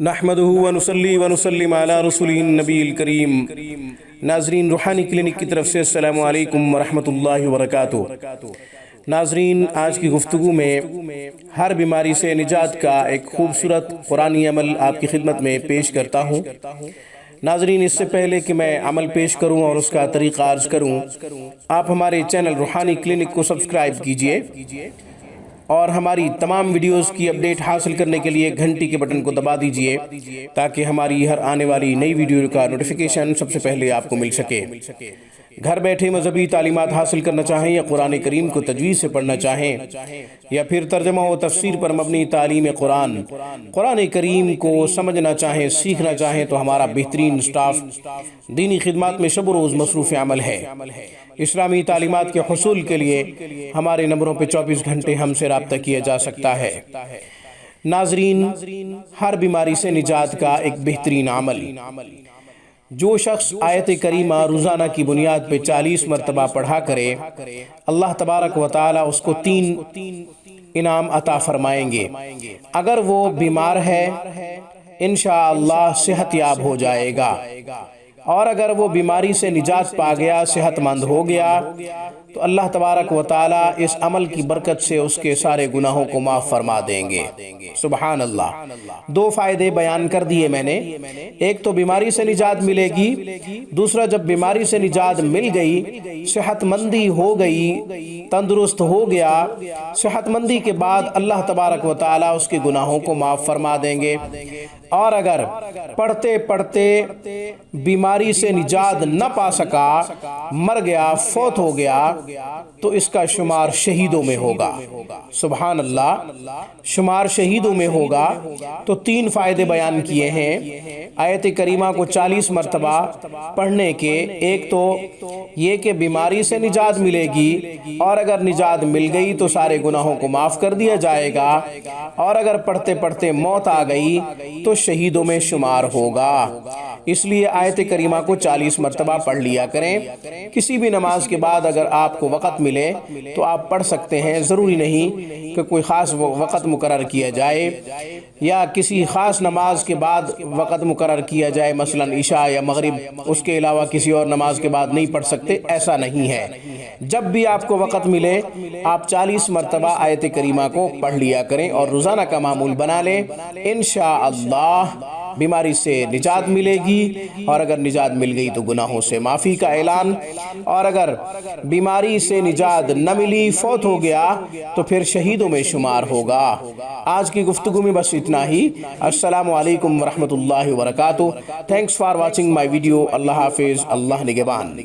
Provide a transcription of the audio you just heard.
نحمدہ ونصلی ونسلم علی رسولہ النبی الکریم۔ ناظرین، روحانی کلینک کی طرف سے السلام علیکم ورحمۃ اللہ وبرکاتہ۔ ناظرین، آج کی گفتگو میں ہر بیماری سے نجات کا ایک خوبصورت قرآنی عمل آپ کی خدمت میں پیش کرتا ہوں۔ ناظرین، اس سے پہلے کہ میں عمل پیش کروں اور اس کا طریقہ عرض کروں، آپ ہمارے چینل روحانی کلینک کو سبسکرائب کیجئے اور ہماری تمام ویڈیوز کی اپڈیٹ حاصل کرنے کے لیے گھنٹی کے بٹن کو دبا دیجئے تاکہ ہماری ہر آنے والی نئی ویڈیو کا نوٹیفیکیشن سب سے پہلے آپ کو مل سکے۔ گھر بیٹھے مذہبی تعلیمات حاصل کرنا چاہیں یا قرآن کریم کو تجوید سے پڑھنا چاہیں یا پھر ترجمہ و تفسیر پر مبنی تعلیم قرآن کریم کو سمجھنا چاہیں، سیکھنا چاہیں تو ہمارا بہترین سٹاف دینی خدمات میں شب و روز مصروف عمل ہے۔ اسلامی تعلیمات کے حصول کے لیے ہمارے نمبروں پہ 24 گھنٹے ہم سے رابطہ کیا جا سکتا ہے۔ ناظرین، ہر بیماری سے نجات کا ایک بہترین عمل۔ جو شخص آیت کریمہ روزانہ کی بنیاد پہ 40 مرتبہ پڑھا کرے، اللہ تبارک و تعالی اس کو 3 انعام عطا فرمائیں گے۔ اگر وہ بیمار ہے، انشاءاللہ صحت یاب ہو جائے گا، اور اگر وہ بیماری سے نجات پا گیا، صحت مند ہو گیا، تو اللہ تبارک و تعالی اس عمل کی برکت سے اس کے سارے گناہوں کو معاف فرما دیں گے۔ سبحان اللہ۔ 2 فائدے بیان کر دیے میں نے۔ ایک تو بیماری سے نجات ملے گی، دوسرا جب بیماری سے نجات مل گئی، صحت مندی ہو گئی، تندرست ہو گیا، صحت مندی کے بعد اللہ تبارک و تعالی اس کے گناہوں کو معاف فرما دیں گے۔ اور اگر پڑھتے پڑھتے بیماری سے نجات نہ پا سکا، مر گیا، فوت ہو گیا، تو اس کا شمار شہیدوں میں ہوگا۔ سبحان اللہ، شمار شہیدوں میں ہوگا۔ تو 3 فائدے بیان کیے ہیں آیت کریمہ کو 40 مرتبہ پڑھنے کے۔ ایک تو یہ کہ بیماری سے نجات ملے گی، اور اگر نجات مل گئی تو سارے گناہوں کو معاف کر دیا جائے گا، اور اگر پڑھتے پڑھتے موت آ گئی تو شہیدوں میں شمار ہوگا۔ اس لیے آیت کریمہ کو 40 مرتبہ پڑھ لیا کریں۔ کسی بھی نماز کے بعد اگر آپ کو وقت ملے تو آپ پڑھ سکتے ہیں۔ ضروری نہیں کہ کوئی خاص وقت مقرر کیا جائے یا کسی خاص نماز کے بعد وقت مقرر کیا جائے، مثلا عشاء یا مغرب، اس کے علاوہ کسی اور نماز کے بعد نہیں پڑھ سکتے، ایسا نہیں ہے۔ جب بھی آپ کو وقت ملے آپ 40 مرتبہ آیت کریمہ کو پڑھ لیا کریں اور روزانہ کا معمول بنا لیں۔ انشاءاللہ بیماری سے نجات ملے گی، اور اگر نجات مل گئی تو گناہوں سے معافی کا اعلان، اور اگر بیماری سے نجات نہ ملی، فوت ہو گیا، تو پھر شہیدوں میں شمار ہوگا۔ آج کی گفتگو میں بس اتنا ہی۔ السلام علیکم ورحمۃ اللہ وبرکاتہ۔ Thanks for watching my video. اللہ حافظ، اللہ نگہبان۔